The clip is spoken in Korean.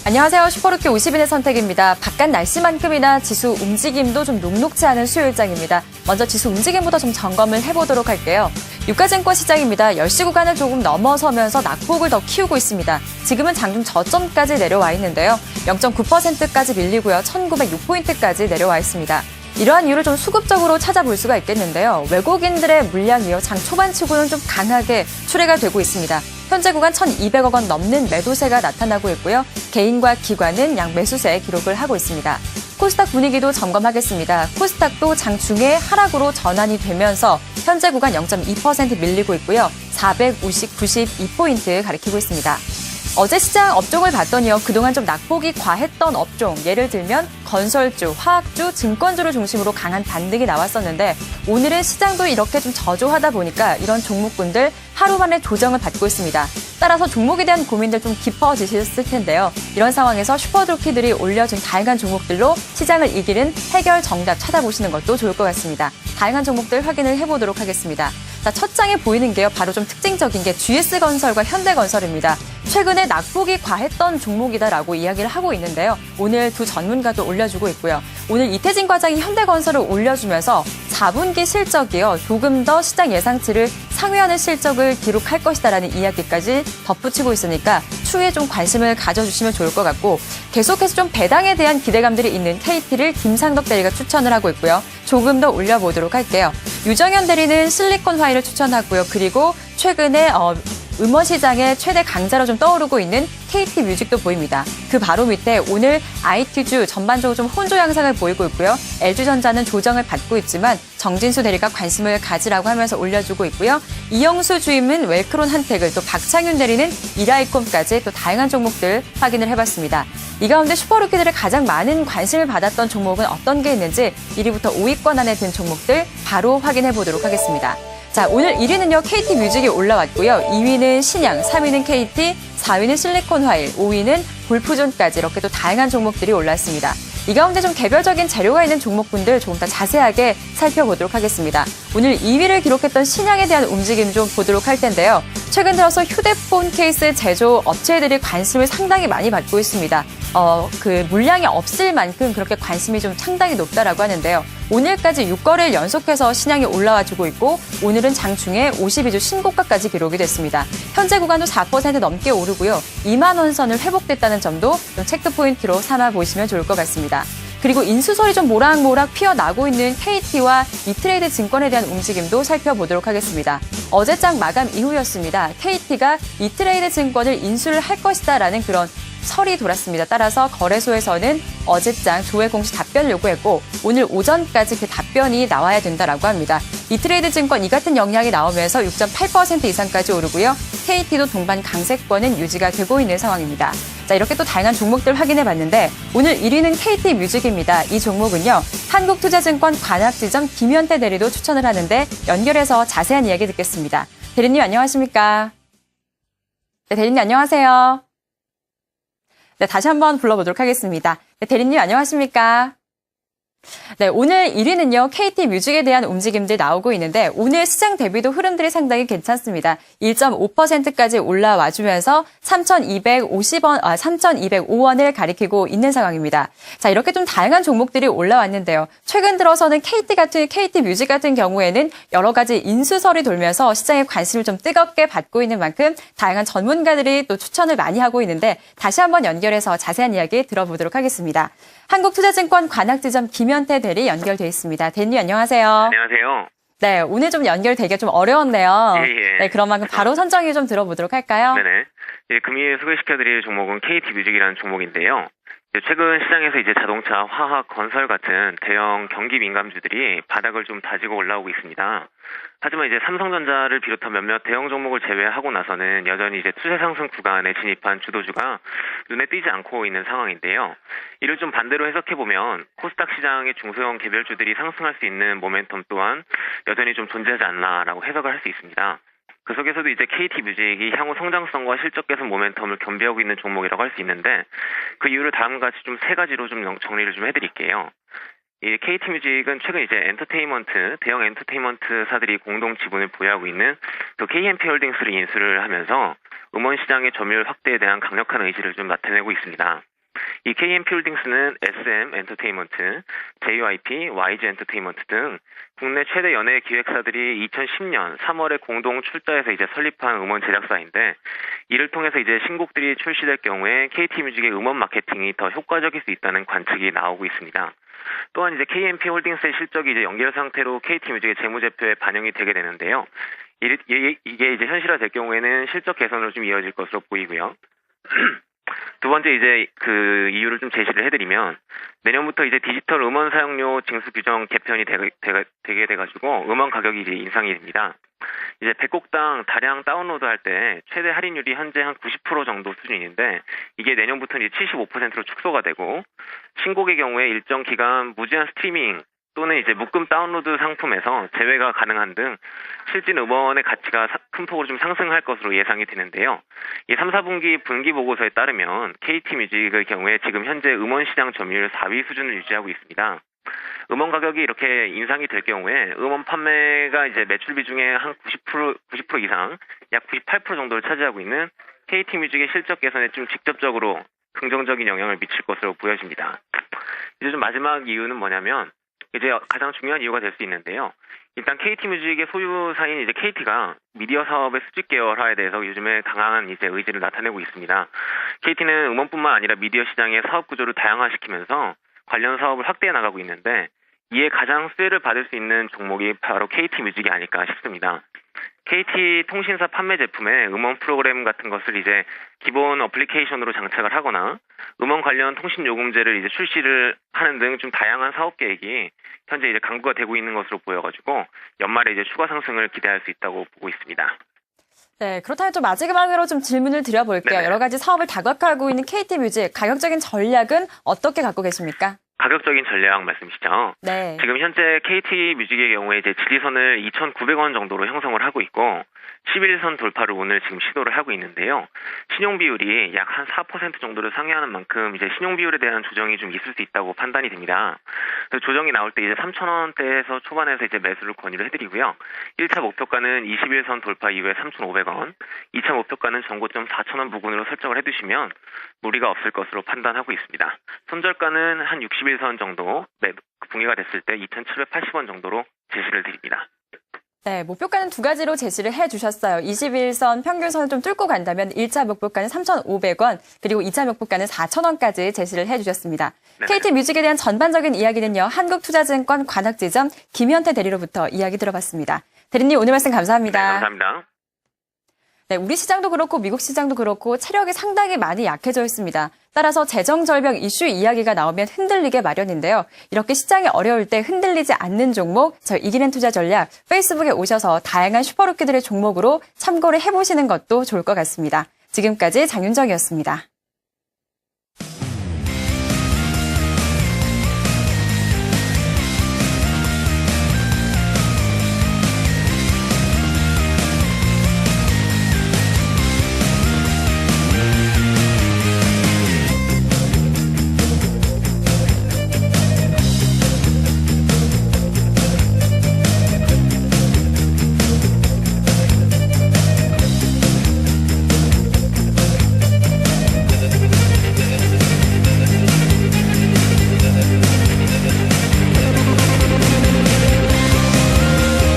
안녕하세요. 슈퍼루키 50인의 선택입니다. 바깥 날씨만큼이나 지수 움직임도 좀 녹록지 않은 수요일장입니다. 먼저 지수 움직임부터 좀 점검을 해보도록 할게요. 유가증권 시장입니다. 10시 구간을 조금 넘어서면서 낙폭을 더 키우고 있습니다. 지금은 장중 저점까지 내려와 있는데요. 0.9%까지 밀리고요. 1906포인트까지 내려와 있습니다. 이러한 이유를 좀 수급적으로 찾아볼 수가 있겠는데요. 외국인들의 물량이요. 장 초반치고는 좀 강하게 출회가 되고 있습니다. 현재 구간 1,200억 원 넘는 매도세가 나타나고 있고요. 개인과 기관은 양 매수세 기록을 하고 있습니다. 코스닥 분위기도 점검하겠습니다. 코스닥도 장중에 하락으로 전환이 되면서 현재 구간 0.2% 밀리고 있고요. 492포인트 가리키고 있습니다. 어제 시장 업종을 봤더니요. 그동안 좀 낙폭이 과했던 업종, 예를 들면 건설주, 화학주, 증권주를 중심으로 강한 반등이 나왔었는데 오늘은 시장도 이렇게 좀 저조하다 보니까 이런 종목군들 하루 만에 조정을 받고 있습니다. 따라서 종목에 대한 고민들 좀 깊어지셨을 텐데요. 이런 상황에서 슈퍼루키들이 올려준 다양한 종목들로 시장을 이기는 해결 정답 찾아보시는 것도 좋을 것 같습니다. 다양한 종목들 확인을 해보도록 하겠습니다. 자, 첫 장에 보이는 게요. 바로 좀 특징적인 게 GS건설과 현대건설입니다. 최근에 낙폭이 과했던 종목이다라고 이야기를 하고 있는데요. 오늘 두 전문가도 올려주고 있고요. 오늘 이태진 과장이 현대건설을 올려주면서 4분기 실적이요. 조금 더 시장 예상치를 상회하는 실적을 기록할 것이다라는 이야기까지 덧붙이고 있으니까 추후에 좀 관심을 가져주시면 좋을 것 같고 계속해서 좀 배당에 대한 기대감들이 있는 KT를 김상덕 대리가 추천을 하고 있고요. 조금 더 올려보도록 할게요. 유정현 대리는 실리콘 화이를 추천하고요. 그리고 최근에 음원 시장의 최대 강자로 좀 떠오르고 있는 KT 뮤직도 보입니다. 그 바로 밑에 오늘 IT주 전반적으로 좀 혼조 양상을 보이고 있고요. LG전자는 조정을 받고 있지만 정진수 대리가 관심을 가지라고 하면서 올려주고 있고요. 이영수 주임은 웰크론 한택을 또 박창윤 대리는 이라이콤까지 또 다양한 종목들 확인을 해봤습니다. 이 가운데 슈퍼루키들의 가장 많은 관심을 받았던 종목은 어떤 게 있는지 1위부터 5위권 안에 든 종목들 바로 확인해 보도록 하겠습니다. 자, 오늘 1위는요, KT 뮤직이 올라왔고요. 2위는 신양, 3위는 KT, 4위는 실리콘 화일, 5위는 골프존까지 이렇게 또 다양한 종목들이 올랐습니다. 이 가운데 좀 개별적인 재료가 있는 종목분들 조금 더 자세하게 살펴보도록 하겠습니다. 오늘 2위를 기록했던 신양에 대한 움직임 좀 보도록 할 텐데요. 최근 들어서 휴대폰 케이스 제조 업체들이 관심을 상당히 많이 받고 있습니다. 그 물량이 없을 만큼 그렇게 관심이 좀 상당히 높다라고 하는데요. 오늘까지 6거래일 연속해서 신양이 올라와주고 있고 오늘은 장중에 52주 신고가까지 기록이 됐습니다. 현재 구간도 4% 넘게 오르고요. 2만 원 선을 회복됐다는 점도 좀 체크포인트로 삼아 보시면 좋을 것 같습니다. 그리고 인수설이 좀 모락모락 피어나고 있는 KT와 이트레이드 증권에 대한 움직임도 살펴보도록 하겠습니다. 어제장 마감 이후였습니다. KT가 이트레이드 증권을 인수를 할 것이다라는 그런 설이 돌았습니다. 따라서 거래소에서는 어제장 조회 공시 답변을 요구했고 오늘 오전까지 그 답변이 나와야 된다라고 합니다. 이트레이드 증권 이 같은 영향이 나오면서 6.8% 이상까지 오르고요. KT도 동반 강세권은 유지가 되고 있는 상황입니다. 자, 이렇게 또 다양한 종목들 확인해봤는데 오늘 1위는 KT 뮤직입니다. 이 종목은요. 한국투자증권 관악지점 김현태 대리도 추천을 하는데 연결해서 자세한 이야기 듣겠습니다. 대리님 안녕하십니까? 네, 대리님 안녕하세요. 네, 다시 한번 불러보도록 하겠습니다. 네, 대리님 안녕하십니까? 네, 오늘 1위는요, KT 뮤직에 대한 움직임들 나오고 있는데, 오늘 시장 대비도 흐름들이 상당히 괜찮습니다. 1.5%까지 올라와주면서 3,205원을 가리키고 있는 상황입니다. 자, 이렇게 좀 다양한 종목들이 올라왔는데요. 최근 들어서는 KT 뮤직 같은 경우에는 여러 가지 인수설이 돌면서 시장의 관심을 좀 뜨겁게 받고 있는 만큼 다양한 전문가들이 또 추천을 많이 하고 있는데, 다시 한번 연결해서 자세한 이야기 들어보도록 하겠습니다. 한국투자증권 관악지점 김현태 대리 연결돼 있습니다. 대리님 안녕하세요. 안녕하세요. 네, 오늘 좀 연결되기가 좀 어려웠네요. 예. 네, 그런 만큼 바로 선정이 좀 들어보도록 할까요? 네네. 예, 금일 소개시켜드릴 종목은 KT 뮤직이라는 종목인데요. 최근 시장에서 이제 자동차, 화학, 건설 같은 대형 경기 민감주들이 바닥을 좀 다지고 올라오고 있습니다. 하지만 이제 삼성전자를 비롯한 몇몇 대형 종목을 제외하고 나서는 여전히 이제 추세 상승 구간에 진입한 주도주가 눈에 띄지 않고 있는 상황인데요. 이를 좀 반대로 해석해보면 코스닥 시장의 중소형 개별주들이 상승할 수 있는 모멘텀 또한 여전히 좀 존재하지 않나라고 해석을 할 수 있습니다. 그 속에서도 이제 KT 뮤직이 향후 성장성과 실적 개선 모멘텀을 겸비하고 있는 종목이라고 할 수 있는데 그 이유를 다음과 같이 좀 세 가지로 좀 정리를 좀 해드릴게요. 이 KT 뮤직은 최근 이제 대형 엔터테인먼트사들이 공동 지분을 보유하고 있는 또 KMP 홀딩스를 인수를 하면서 음원 시장의 점유율 확대에 대한 강력한 의지를 좀 나타내고 있습니다. 이 KMP 홀딩스는 SM 엔터테인먼트, JYP, YG 엔터테인먼트 등 국내 최대 연예 기획사들이 2010년 3월에 공동 출자해서 이제 설립한 음원 제작사인데, 이를 통해서 이제 신곡들이 출시될 경우에 KT 뮤직의 음원 마케팅이 더 효과적일 수 있다는 관측이 나오고 있습니다. 또한 이제 KMP 홀딩스의 실적이 이제 연결 상태로 KT 뮤직의 재무제표에 반영이 되게 되는데요. 이게 이제 현실화될 경우에는 실적 개선으로 좀 이어질 것으로 보이고요. 두 번째 이제 그 이유를 좀 제시를 해드리면, 내년부터 이제 디지털 음원 사용료 징수 규정 개편이 되게 돼가지고 음원 가격이 이제 인상이 됩니다. 이제 100곡당 다량 다운로드할 때 최대 할인율이 현재 한 90% 정도 수준인데, 이게 내년부터는 이제 75%로 축소가 되고, 신곡의 경우에 일정 기간 무제한 스트리밍 또는 이제 묶음 다운로드 상품에서 제외가 가능한 등 실질 음원의 가치가 큰 폭으로 좀 상승할 것으로 예상이 되는데요. 이 3, 4분기 분기 보고서에 따르면 KT 뮤직의 경우에 지금 현재 음원 시장 점유율 4위 수준을 유지하고 있습니다. 음원 가격이 이렇게 인상이 될 경우에 음원 판매가 이제 매출 비중의 한 90% 이상, 약 98% 정도를 차지하고 있는 KT 뮤직의 실적 개선에 좀 직접적으로 긍정적인 영향을 미칠 것으로 보여집니다. 이제 좀 마지막 이유는 뭐냐면, 이제 가장 중요한 이유가 될 수 있는데요. 일단 KT 뮤직의 소유사인 이제 KT가 미디어 사업의 수직 계열화에 대해서 요즘에 강한 이제 의지를 나타내고 있습니다. KT는 음원뿐만 아니라 미디어 시장의 사업 구조를 다양화시키면서 관련 사업을 확대해 나가고 있는데, 이에 가장 수혜를 받을 수 있는 종목이 바로 KT 뮤직이 아닐까 싶습니다. KT 통신사 판매 제품에 음원 프로그램 같은 것을 이제 기본 어플리케이션으로 장착을 하거나 음원 관련 통신 요금제를 이제 출시를 하는 등 좀 다양한 사업 계획이 현재 이제 강구가 되고 있는 것으로 보여가지고 연말에 이제 추가 상승을 기대할 수 있다고 보고 있습니다. 네, 그렇다면 좀 마지막으로 좀 질문을 드려볼게요. 네네. 여러 가지 사업을 다각화하고 있는 KT 뮤직, 가격적인 전략은 어떻게 갖고 계십니까? 가격적인 전략 말씀이시죠? 네. 지금 현재 KT 뮤직의 경우에 이제 지리선을 2,900원 정도로 형성을 하고 있고, 11선 돌파를 오늘 지금 시도를 하고 있는데요. 신용 비율이 약 한 4% 정도를 상회하는 만큼 이제 신용 비율에 대한 조정이 좀 있을 수 있다고 판단이 됩니다. 그래서 조정이 나올 때 이제 3,000원대에서 초반에서 이제 매수를 권유를 해드리고요. 1차 목표가는 21선 돌파 이후에 3,500원, 2차 목표가는 전고점 4,000원 부근으로 설정을 해두시면 무리가 없을 것으로 판단하고 있습니다. 손절가는 한 61선 정도 붕괴가 됐을 때 2,780원 정도로 제시를 드립니다. 네, 목표가는 두 가지로 제시를 해주셨어요. 21선 평균선을 좀 뚫고 간다면 1차 목표가는 3,500원, 그리고 2차 목표가는 4,000원까지 제시를 해주셨습니다. 네네. KT 뮤직에 대한 전반적인 이야기는요, 한국투자증권 관악지점 김현태 대리로부터 이야기 들어봤습니다. 대리님, 오늘 말씀 감사합니다. 네, 감사합니다. 네, 우리 시장도 그렇고 미국 시장도 그렇고 체력이 상당히 많이 약해져 있습니다. 따라서 재정 절벽 이슈 이야기가 나오면 흔들리게 마련인데요. 이렇게 시장이 어려울 때 흔들리지 않는 종목, 저 이기는 투자 전략 페이스북에 오셔서 다양한 슈퍼루키들의 종목으로 참고를 해보시는 것도 좋을 것 같습니다. 지금까지 장윤정이었습니다.